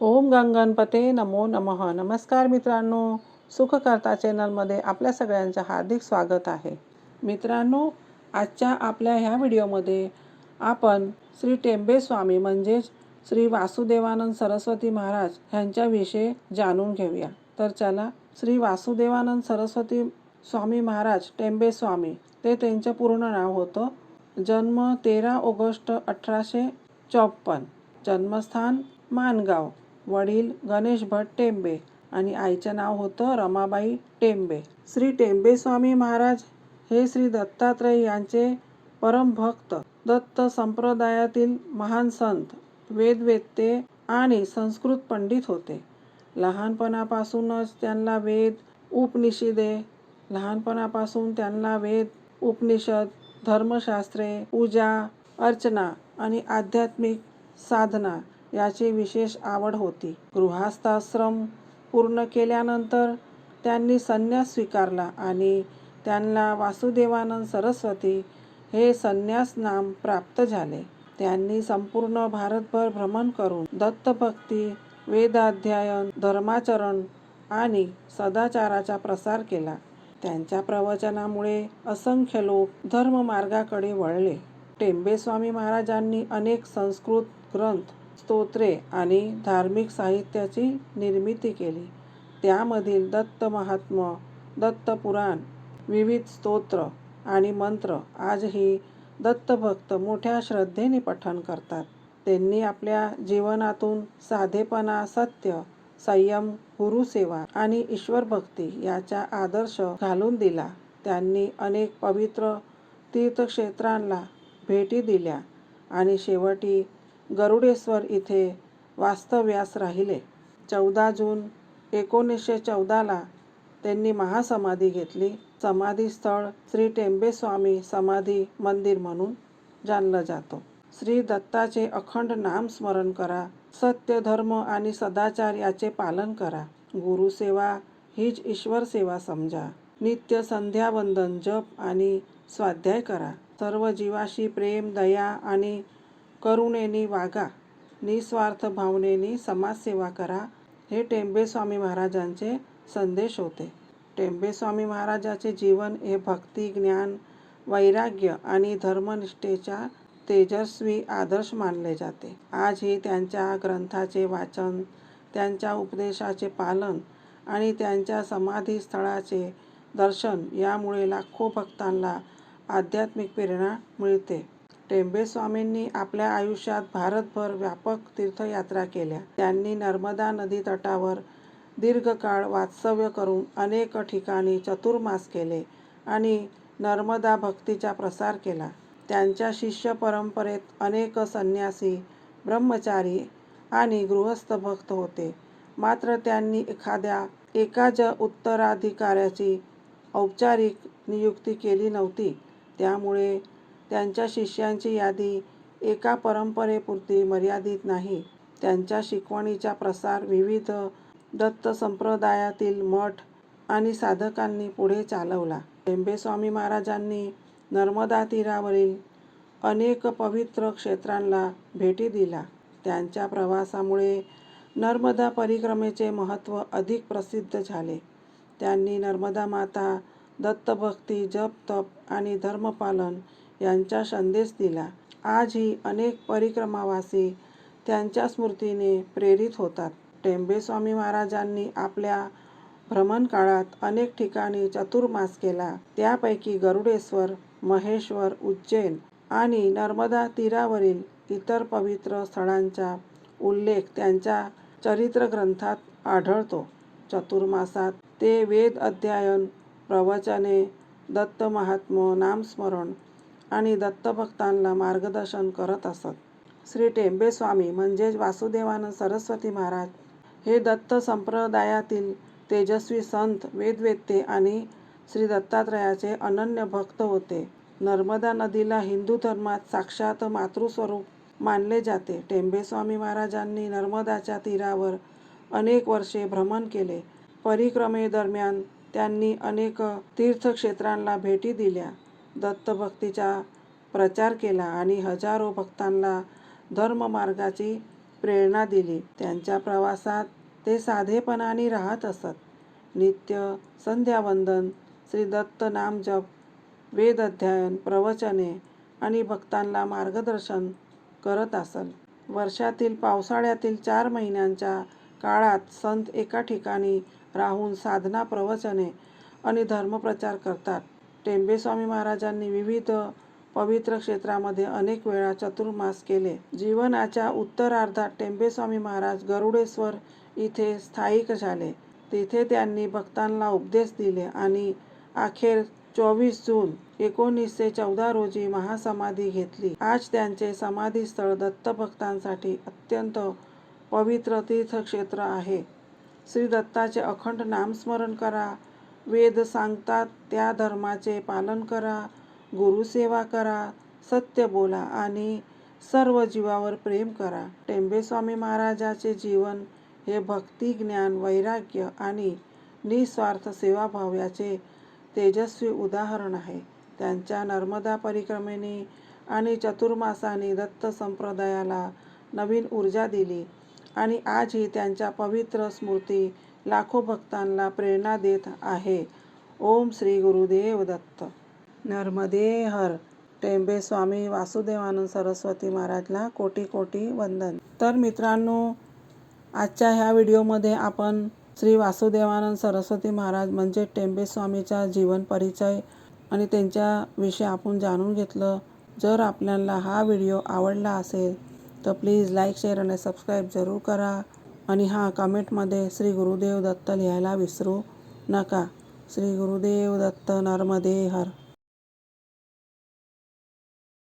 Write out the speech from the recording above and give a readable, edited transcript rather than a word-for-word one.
ओम गंगणपते नमो नमः. नमस्कार मित्रांनो, सुखकर्ता चॅनलमध्ये आपल्या सगळ्यांचं हार्दिक स्वागत आहे. मित्रांनो, आजच्या आपल्या ह्या व्हिडिओमध्ये आपण श्री टेंबे स्वामी म्हणजेच श्री वासुदेवानंद सरस्वती महाराज ह्यांच्याविषयी जाणून घेऊया. तर चला, श्री वासुदेवानंद सरस्वती स्वामी महाराज टेंबे स्वामी ते त्यांचं पूर्ण नाव होतं. जन्म 13 ऑगस्ट 1854. जन्मस्थान माणगाव. वडील गणेश भट टेंबे आणि आईचं नाव होतं रमाबाई टेंबे. श्री टेंबे स्वामी महाराज हे श्री दत्तात्रय यांचे परमभक्त, दत्त संप्रदायातील महान संत, वेदवेत्ते आणि संस्कृत पंडित होते. लहानपणापासून त्यांना वेद, उपनिषद, धर्मशास्त्रे, पूजा अर्चना आणि आध्यात्मिक साधना याची विशेष आवड होती. गृहस्थाश्रम पूर्ण केल्यानंतर त्यांनी संन्यास स्वीकारला आणि त्यांना वासुदेवानंद सरस्वती हे संन्यास नाम प्राप्त झाले. त्यांनी संपूर्ण भारतभर भ्रमण करून दत्तभक्ती, वेदाध्ययन, धर्माचरण आणि सदाचाराचा प्रसार केला. त्यांच्या प्रवचनामुळे असंख्य लोक धर्ममार्गाकडे वळले. टेंबे स्वामी महाराजांनी अनेक संस्कृत ग्रंथ, स्तोत्रे आणि धार्मिक साहित्याची निर्मिती केली. त्यामधील दत्त महात्म्य, दत्त पुराण, विविध स्तोत्र आणि मंत्र आजही दत्तभक्त मोठ्या श्रद्धेने पठण करतात. त्यांनी आपल्या जीवनातून साधेपणा, सत्य, संयम, गुरुसेवा आणि ईश्वरभक्ती याचा आदर्श घालून दिला. त्यांनी अनेक पवित्र तीर्थक्षेत्रांना भेटी दिल्या आणि शेवटी गरुडेश्वर इथे वास्तव्यास राहिले. 14 जून 1914 त्यांनी महासमाधी घेतली. समाधीस्थळ श्री टेंबे स्वामी समाधी मंदिर म्हणून जाणलं जातं. श्री दत्ताचे अखंड नामस्मरण करा. सत्य, धर्म आणि सदाचार याचे पालन करा. गुरुसेवा हीच ईश्वर सेवा समजा. नित्य संध्यावंदन, जप आणि स्वाध्याय करा. सर्व जीवाशी प्रेम, दया आणि करुणेने वागा. निस्वार्थ भावनेने समाजसेवा करा. हे टेंबे स्वामी महाराजांचे संदेश होते. टेंबे स्वामी महाराजांचे जीवन हे भक्ती, ज्ञान, वैराग्य आणि धर्मनिष्ठेचा तेजस्वी आदर्श मानले जाते. आजही त्यांच्या ग्रंथाचे वाचन, त्यांच्या उपदेशाचे पालन आणि त्यांच्या समाधीस्थळाचे दर्शन यामुळे लाखो भक्तांना आध्यात्मिक प्रेरणा मिळते. टेंबे स्वामींनी आपल्या आयुष्यात भारतभर व्यापक तीर्थयात्रा केल्या. त्यांनी नर्मदा नदी तटावर दीर्घकाळ वास्तव्य करून अनेक ठिकाणी चतुर्मास केले आणि नर्मदा भक्तीचा प्रसार केला. त्यांच्या शिष्य परंपरेत अनेक संन्यासी, ब्रह्मचारी आणि गृहस्थ भक्त होते. मात्र त्यांनी एकाच उत्तराधिकाऱ्याची औपचारिक नियुक्ती केली नव्हती. त्यामुळे त्यांच्या शिष्यांची यादी एका परंपरेपुरती मर्यादित नाही. त्यांच्या शिकवणीचा प्रसार विविध दत्त संप्रदायातील मठ आणि साधकांनी पुढे चालवला. टेंबे स्वामी महाराजांनी नर्मदा तीरावरील अनेक पवित्र क्षेत्रांना भेटी दिल्या. त्यांच्या प्रवासामुळे नर्मदा परिक्रमेचे महत्त्व अधिक प्रसिद्ध झाले. त्यांनी नर्मदा माता, दत्तभक्ती, जप, तप आणि धर्मपालन यांचा संदेश दिला. आजही अनेक परिक्रमावासी त्यांच्या स्मृतीने प्रेरित होतात. टेंबे स्वामी महाराजांनी आपल्या भ्रमणकाळात अनेक ठिकाणी चतुर्मास केला. त्यापैकी गरुडेश्वर, महेश्वर, उज्जैन आणि नर्मदा तीरावरील इतर पवित्र स्थळांचा उल्लेख त्यांच्या चरित्रग्रंथात आढळतो. चतुर्मासात ते वेद अध्ययन, प्रवचने, दत्त महात्म्य, नामस्मरण आणि दत्तभक्तांना मार्गदर्शन करत असत. श्री टेंबे स्वामी म्हणजेच वासुदेवानंद सरस्वती महाराज हे दत्त संप्रदायातील तेजस्वी संत, वेदवेत्ते आणि श्री दत्तात्रयाचे अनन्य भक्त होते. नर्मदा नदीला हिंदू धर्मात साक्षात मातृस्वरूप मानले जाते. टेंबे स्वामी महाराजांनी नर्मदाच्या तीरावर अनेक वर्षे भ्रमण केले. परिक्रमेदरम्यान त्यांनी अनेक तीर्थक्षेत्रांना भेटी दिल्या, दत्तभक्तीचा प्रचार केला आणि हजारो भक्तांना धर्ममार्गाची प्रेरणा दिली. त्यांच्या प्रवासात ते साधेपणाने राहत असत. नित्य संध्यावंदन, श्री दत्त नामजप, वेद अध्ययन, प्रवचने आणि भक्तांना मार्गदर्शन करत असत. वर्षातील पावसाळ्यातील 4 महिन्यांच्या काळात संत एका ठिकाणी राहून साधना, प्रवचने आणि धर्मप्रचार करतात. टेंबेस्वामी महाराजांनी विविध पवित्र क्षेत्रामध्ये अनेक वेळा चातुर्मास केले. जीवनाच्या उत्तरार्धात टेंबेस्वामी महाराज गरुडेश्वर इथे स्थायिक झाले. तिथे त्यांनी भक्तांना उपदेश दिले आणि अखेर 24 जून 1914 रोजी महासमाधी घेतली. आज त्यांचे समाधीस्थळ दत्तभक्तांसाठी अत्यंत पवित्र तीर्थक्षेत्र आहे. श्री दत्ताचे अखंड नामस्मरण करा, वेद सांगतात त्या धर्माचे पालन करा, गुरुसेवा करा, सत्य बोला आणि सर्व जीवावर प्रेम करा. टेंबेस्वामी महाराजांचे जीवन हे भक्ती, ज्ञान, वैराग्य आणि निस्वार्थ सेवाभाव याचे तेजस्वी उदाहरण आहे. त्यांच्या नर्मदा परिक्रमेने आणि चातुर्मासाने दत्त संप्रदायाला नवीन ऊर्जा दिली आणि आजही त्यांच्या पवित्र स्मृती लाखो भक्तांना प्रेरणा देत आहे. ओम श्री गुरुदेव दत्त. नर्मदे हर. टेंबेस्वामी वासुदेवानंद सरस्वती महाराजला कोटी कोटी वंदन. तर मित्रांनो, आजच्या ह्या व्हिडिओमध्ये आपण श्री वासुदेवानंद सरस्वती महाराज म्हणजे टेंबेस्वामीचा जीवन परिचय आणि त्यांच्याविषयी आपण जाणून घेतलं. जर आपल्याला हा व्हिडिओ आवडला असेल तर प्लीज लाईक, शेअर आणि सबस्क्राईब जरूर करा. आणि कमेंटमध्ये श्री गुरुदेव दत्त लिहायला विसरू नका. श्री गुरुदेव दत्त. नर्मदे हर.